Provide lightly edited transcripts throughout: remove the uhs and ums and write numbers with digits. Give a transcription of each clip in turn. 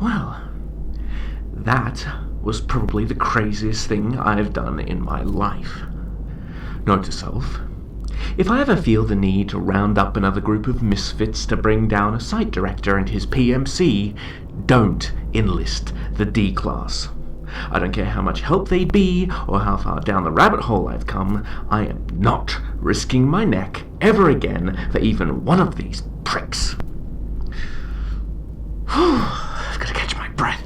Well, that was probably the craziest thing I've done in my life. Note to self, if I ever feel the need to round up another group of misfits to bring down a site director and his PMC, don't enlist the D-Class. I don't care how much help they'd be, or how far down the rabbit hole I've come, I am not risking my neck ever again for even one of these pricks. I've got to catch my breath.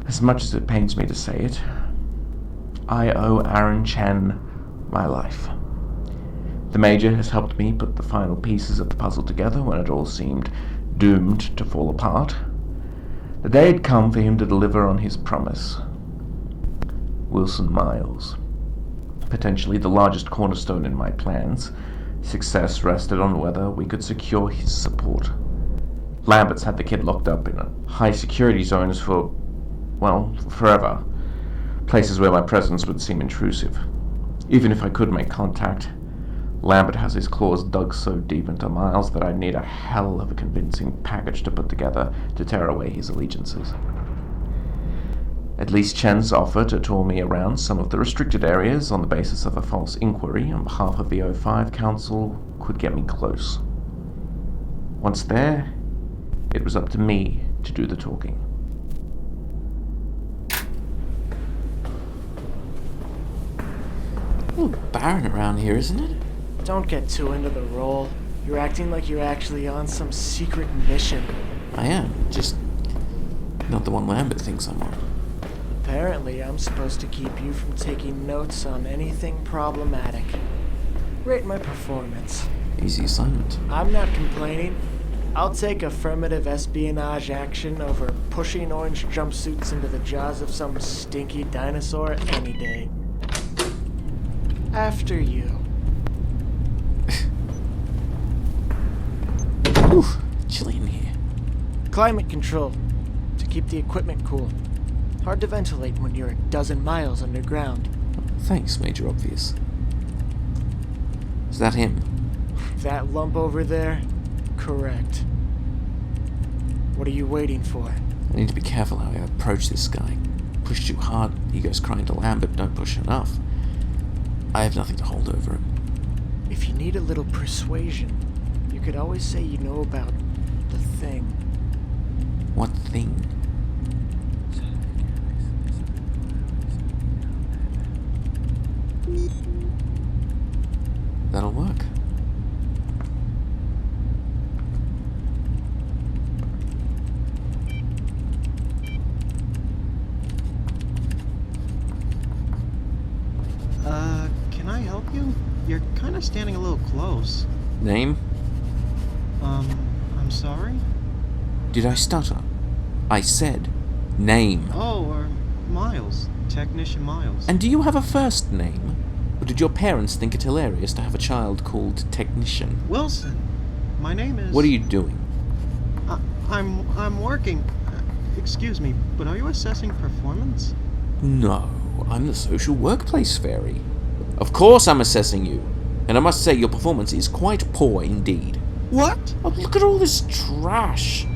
As much as it pains me to say it, I owe Aaron Chen my life. The Major has helped me put the final pieces of the puzzle together when it all seemed doomed to fall apart. The day had come for him to deliver on his promise. Wilson Miles. Potentially the largest cornerstone in my plans, success rested on whether we could secure his support. Lambert's had the kid locked up in high security zones for, well, forever. Places where my presence would seem intrusive. Even if I could make contact, Lambert has his claws dug so deep into Miles that I'd need a hell of a convincing package to put together to tear away his allegiances. At least Chen's offer to tour me around some of the restricted areas on the basis of a false inquiry on behalf of the O5 Council could get me close. Once there, it was up to me to do the talking. A little barren around here, isn't it? Don't get too into the role. You're acting like you're actually on some secret mission. I am, just not the one Lambert thinks I'm on. Apparently, I'm supposed to keep you from taking notes on anything problematic. Rate my performance. Easy assignment. I'm not complaining. I'll take affirmative espionage action over pushing orange jumpsuits into the jaws of some stinky dinosaur any day. After you. Oof, chilly in here. Climate control. To keep the equipment cool. Hard to ventilate when you're a dozen miles underground. Thanks, Major Obvious. Is that him? That lump over there? Correct. What are you waiting for? I need to be careful how I approach this guy. Push too hard, he goes crying to Lambert, don't push enough. I have nothing to hold over him. If you need a little persuasion, you could always say you know about the thing. What thing? That'll work. Can I help you? You're kind of standing a little close. Name? I'm sorry? Did I stutter? I said name. Oh, Miles. Technician Miles. And do you have a first name? Or did your parents think it hilarious to have a child called Technician? Wilson. My name is... What are you doing? I'm working. Excuse me, but are you assessing performance? No, I'm the social workplace fairy. Of course I'm assessing you. And I must say your performance is quite poor indeed. What? Oh, look at all this trash.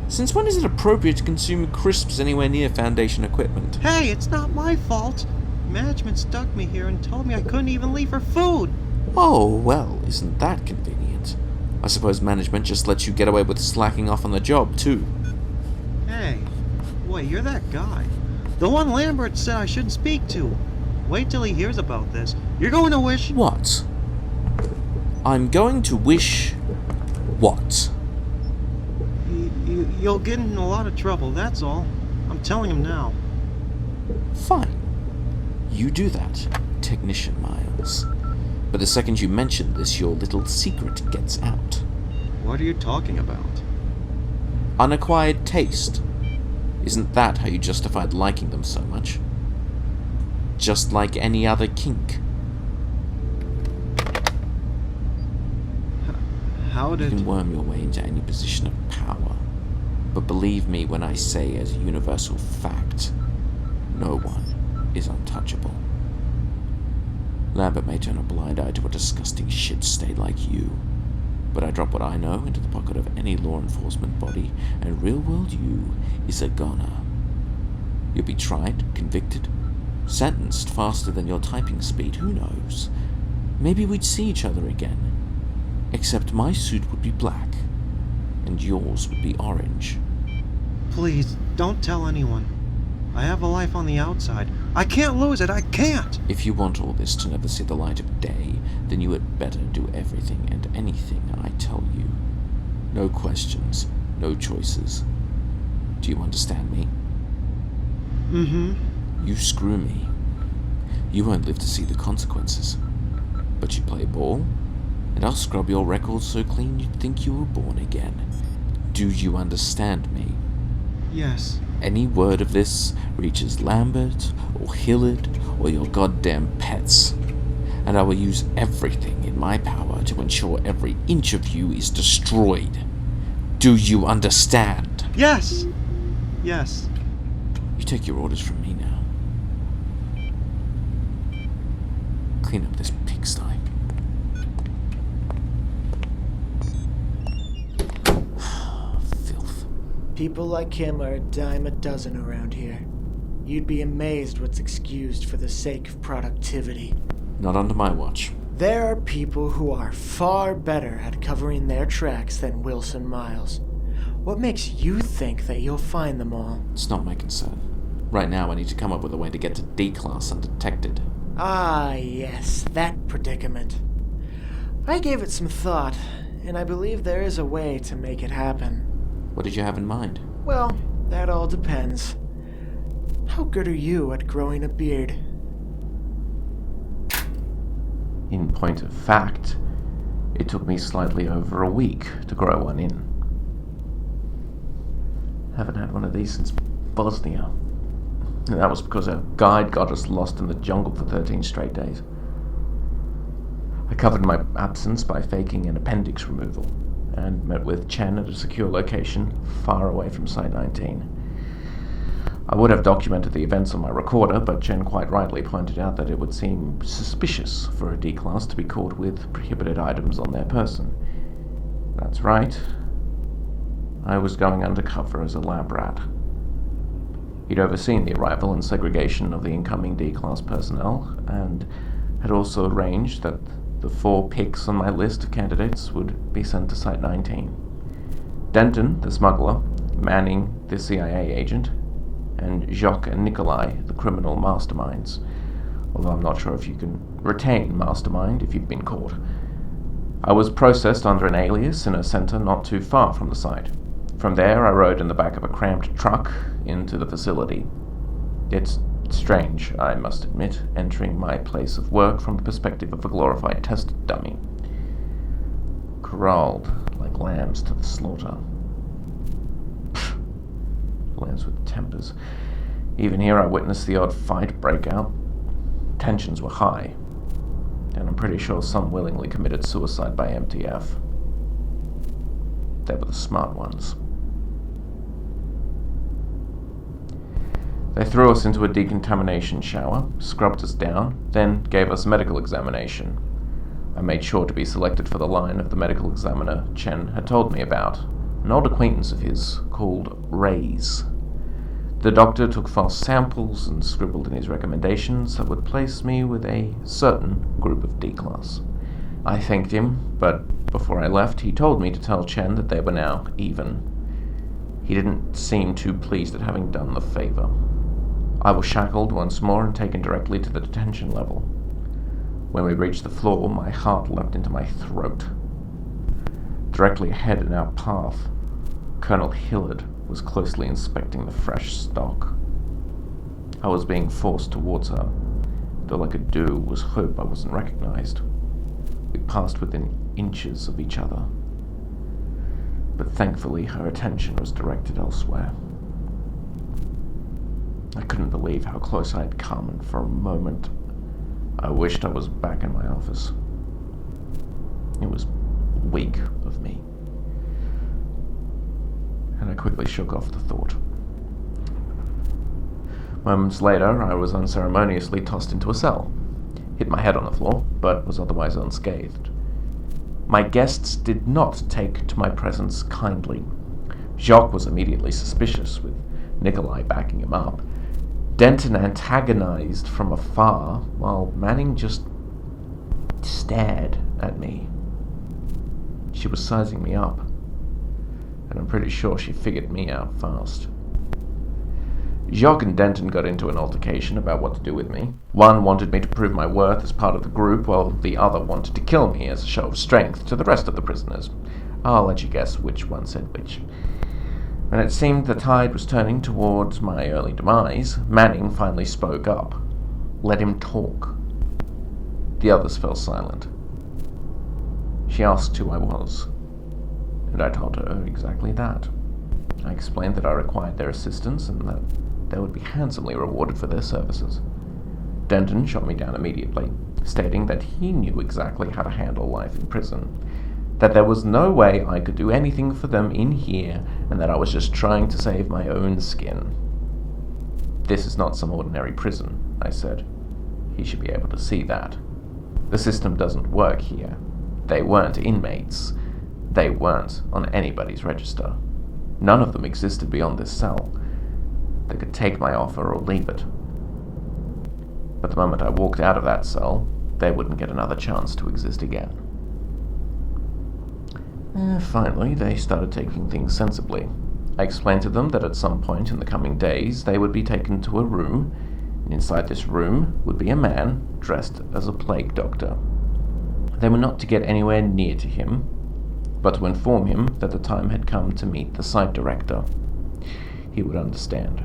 Since when is it appropriate to consume crisps anywhere near Foundation equipment? Hey, it's not my fault. Management stuck me here and told me I couldn't even leave for food. Oh, well, isn't that convenient? I suppose management just lets you get away with slacking off on the job, too. Hey, wait, you're that guy. The one Lambert said I shouldn't speak to. Wait till he hears about this. You're going to wish... What? I'm going to wish... what? You'll get in a lot of trouble, that's all. I'm telling him now. Fine. You do that, Technician Miles. But the second you mention this, your little secret gets out. What are you talking about? Unacquired taste. Isn't that how you justified liking them so much? Just like any other kink. How You did... can worm your way into any position of power, but believe me when I say as a universal fact, no one is untouchable. Lambert may turn a blind eye to a disgusting shit state like you, but I drop what I know into the pocket of any law enforcement body, and real-world you is a goner. You'll be tried, convicted, sentenced faster than your typing speed, who knows? Maybe we'd see each other again. Except my suit would be black, and yours would be orange. Please, don't tell anyone. I have a life on the outside. I can't lose it, I can't! If you want all this to never see the light of day, then you had better do everything and anything I tell you. No questions, no choices. Do you understand me? Mm-hmm. You screw me. You won't live to see the consequences. But you play ball, and I'll scrub your records so clean you'd think you were born again. Do you understand me? Yes. Any word of this reaches Lambert, or Hillard, or your goddamn pets, and I will use everything in my power to ensure every inch of you is destroyed. Do you understand? Yes! Yes. You take your orders from me now. Clean up this pigsty. Filth. People like him are a dime a dozen around here. You'd be amazed what's excused for the sake of productivity. Not under my watch. There are people who are far better at covering their tracks than Wilson Miles. What makes you think that you'll find them all? It's not my concern. Right now I need to come up with a way to get to D-Class undetected. Ah, yes, that predicament. I gave it some thought, and I believe there is a way to make it happen. What did you have in mind? Well, that all depends. How good are you at growing a beard? In point of fact, it took me slightly over a week to grow one in. Haven't had one of these since Bosnia. And that was because a guide got us lost in the jungle for 13 straight days. I covered my absence by faking an appendix removal, and met with Chen at a secure location far away from Site 19. I would have documented the events on my recorder, but Chen quite rightly pointed out that it would seem suspicious for a D-Class to be caught with prohibited items on their person. That's right. I was going undercover as a lab rat. He'd overseen the arrival and segregation of the incoming D-Class personnel, and had also arranged that the 4 picks on my list of candidates would be sent to Site 19. Denton, the smuggler, Manning, the CIA agent, and Jacques and Nikolai, the criminal masterminds. Although I'm not sure if you can retain mastermind if you've been caught. I was processed under an alias in a center not too far from the site. From there, I rode in the back of a cramped truck into the facility. It's strange, I must admit, entering my place of work from the perspective of a glorified test dummy. Corralled like lambs to the slaughter. Lambs with tempers. Even here I witnessed the odd fight break out. Tensions were high, and I'm pretty sure some willingly committed suicide by MTF. They were the smart ones. They threw us into a decontamination shower, scrubbed us down, then gave us a medical examination. I made sure to be selected for the line of the medical examiner Chen had told me about, an old acquaintance of his called Ray's. The doctor took false samples and scribbled in his recommendations that would place me with a certain group of D-Class. I thanked him, but before I left, he told me to tell Chen that they were now even. He didn't seem too pleased at having done the favor. I was shackled once more and taken directly to the detention level. When we reached the floor, my heart leapt into my throat. Directly ahead in our path, Colonel Hillard was closely inspecting the fresh stock. I was being forced towards her, and all I could do was hope I wasn't recognized. We passed within inches of each other, but thankfully her attention was directed elsewhere. I couldn't believe how close I had come, and for a moment I wished I was back in my office. It was weak of me. And I quickly shook off the thought. Moments later, I was unceremoniously tossed into a cell, hit my head on the floor, but was otherwise unscathed. My guests did not take to my presence kindly. Jacques was immediately suspicious, with Nikolai backing him up. Denton antagonized from afar, while Manning just stared at me. She was sizing me up, and I'm pretty sure she figured me out fast. Jacques and Denton got into an altercation about what to do with me. One wanted me to prove my worth as part of the group, while the other wanted to kill me as a show of strength to the rest of the prisoners. I'll let you guess which one said which. When it seemed the tide was turning towards my early demise, Manning finally spoke up. Let him talk. The others fell silent. She asked who I was, and I told her exactly that. I explained that I required their assistance and that they would be handsomely rewarded for their services. Denton shot me down immediately, stating that he knew exactly how to handle life in prison, that there was no way I could do anything for them in here, and that I was just trying to save my own skin. This is not some ordinary prison, I said. He should be able to see that. The system doesn't work here. They weren't inmates. They weren't on anybody's register. None of them existed beyond this cell. They could take my offer or leave it. But the moment I walked out of that cell, they wouldn't get another chance to exist again. Finally, they started taking things sensibly. I explained to them that at some point in the coming days, they would be taken to a room, and inside this room would be a man dressed as a plague doctor. They were not to get anywhere near to him, but to inform him that the time had come to meet the site director. He would understand.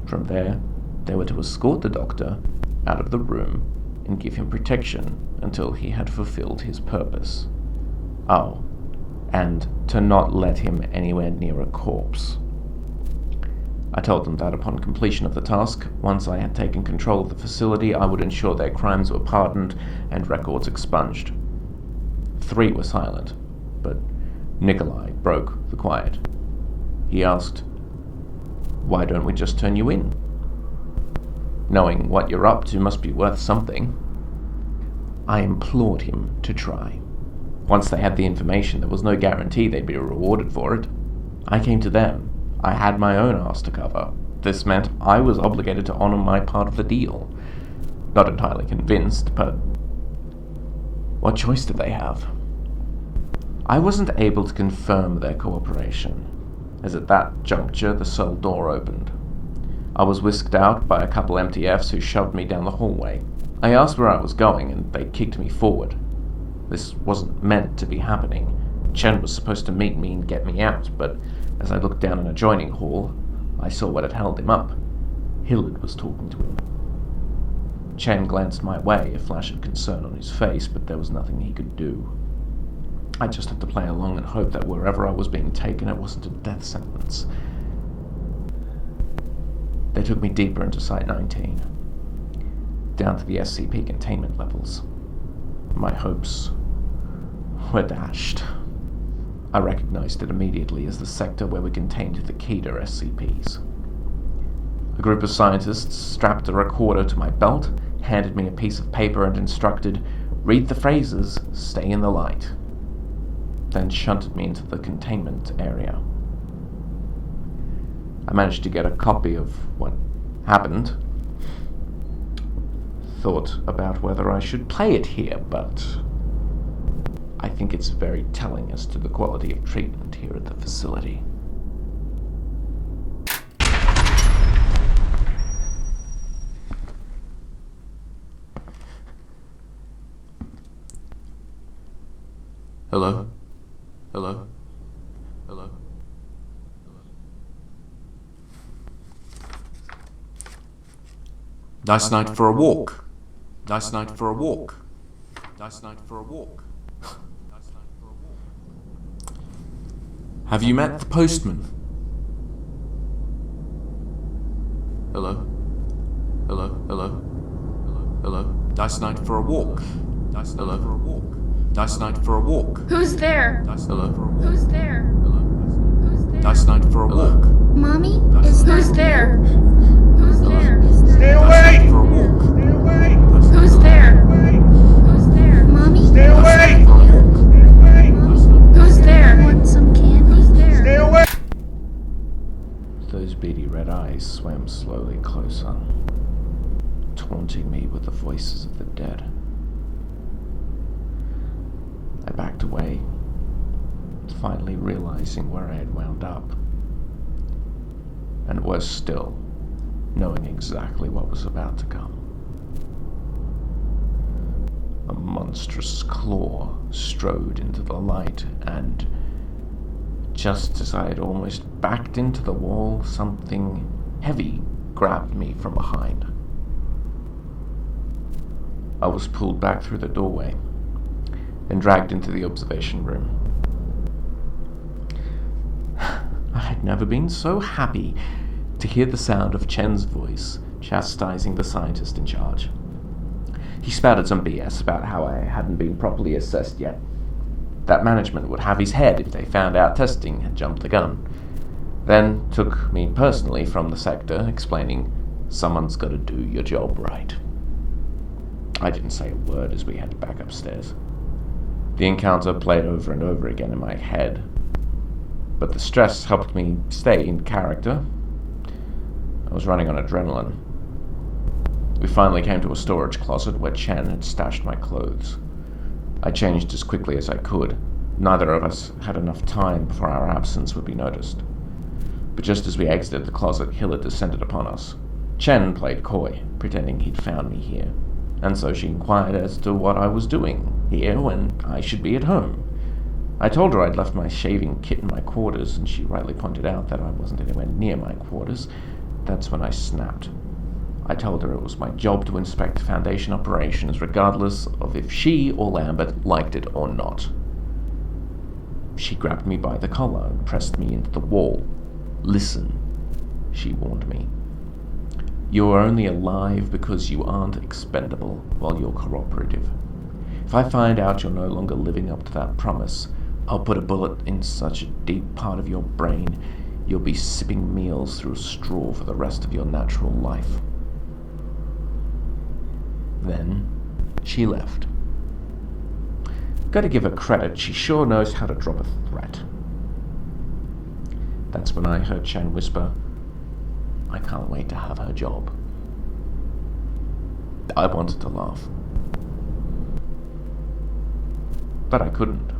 From there, they were to escort the doctor out of the room and give him protection until he had fulfilled his purpose. Oh, and to not let him anywhere near a corpse. I told them that upon completion of the task, once I had taken control of the facility, I would ensure their crimes were pardoned and records expunged. 3 were silent, but Nikolai broke the quiet. He asked, "Why don't we just turn you in? Knowing what you're up to must be worth something." I implored him to try. Once they had the information, there was no guarantee they'd be rewarded for it. I came to them. I had my own ass to cover. This meant I was obligated to honor my part of the deal. Not entirely convinced, but what choice did they have? I wasn't able to confirm their cooperation, as at that juncture the cell door opened. I was whisked out by a couple MTFs who shoved me down the hallway. I asked where I was going, and they kicked me forward. This wasn't meant to be happening. Chen was supposed to meet me and get me out, but as I looked down an adjoining hall, I saw what had held him up. Hillard was talking to him. Chen glanced my way, a flash of concern on his face, but there was nothing he could do. I just had to play along and hope that wherever I was being taken, it wasn't a death sentence. They took me deeper into Site 19, down to the S.C.P containment levels. My hopes were dashed. I recognized it immediately as the sector where we contained the key to SCPs. A group of scientists strapped a recorder to my belt, handed me a piece of paper and instructed, "Read the phrases, stay in the light," then shunted me into the containment area. I managed to get a copy of what happened. Thought about whether I should play it here, but I think it's very telling as to the quality of treatment here at the facility. Hello? Hello? Hello? Nice night for a walk. Nice night for a walk. Nice night for a walk. Have you met the postman? Hello? Hello? Hello? Hello? Hello? Nice night for a walk. Nice night for a walk. Nice night for a walk. Who's there? Hello? For a walk. Who's there? Who's there? Nice night for a walk. Mommy? Is who's there? Who's there? Stay Nice away! night for a walk. Stay away! Who's there? Who's there? Mommy? Stay away! For a walk. Stay away! Who's there? Want some candy? Who's there? Stay away! Those beady red eyes swam slowly closer, taunting me with the voices of the dead. I backed away, finally realizing where I had wound up. And worse still, knowing exactly what was about to come. A monstrous claw strode into the light, and just as I had almost backed into the wall, something heavy grabbed me from behind. I was pulled back through the doorway and dragged into the observation room. I had never been so happy to hear the sound of Chen's voice chastising the scientist in charge. He spouted some BS about how I hadn't been properly assessed yet, that management would have his head if they found out testing had jumped the gun, then took me personally from the sector, explaining, "Someone's got to do your job right." I didn't say a word as we headed back upstairs. The encounter played over and over again in my head, but the stress helped me stay in character. I was running on adrenaline. We finally came to a storage closet where Chen had stashed my clothes. I changed as quickly as I could. Neither of us had enough time before our absence would be noticed. But just as we exited the closet, Hillard descended upon us. Chen played coy, pretending he'd found me here, and so she inquired as to what I was doing here when I should be at home. I told her I'd left my shaving kit in my quarters, and she rightly pointed out that I wasn't anywhere near my quarters. That's when I snapped. I told her it was my job to inspect Foundation operations, regardless of if she or Lambert liked it or not. She grabbed me by the collar and pressed me into the wall. "Listen," she warned me. "You are only alive because you aren't expendable while you're cooperative. If I find out you're no longer living up to that promise, I'll put a bullet in such a deep part of your brain you'll be sipping meals through a straw for the rest of your natural life." Then she left. Gotta give her credit, she sure knows how to drop a threat. That's when I heard Chen whisper, "I can't wait to have her job." I wanted to laugh, but I couldn't.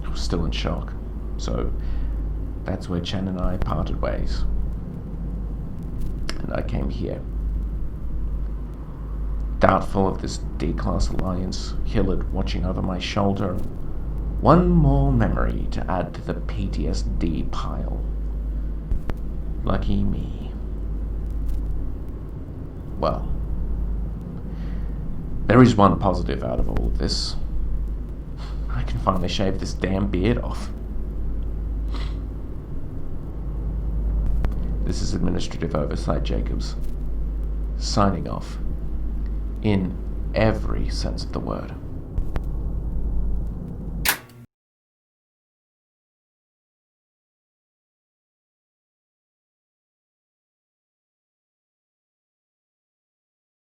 I was still in shock, so that's where Chen and I parted ways. And I came here. Doubtful of this D-class alliance, Hillard watching over my shoulder. One more memory to add to the PTSD pile. Lucky me. Well, there is one positive out of all of this. I can finally shave this damn beard off. This is Administrative Oversight Jacobs, signing off. In every sense of the word.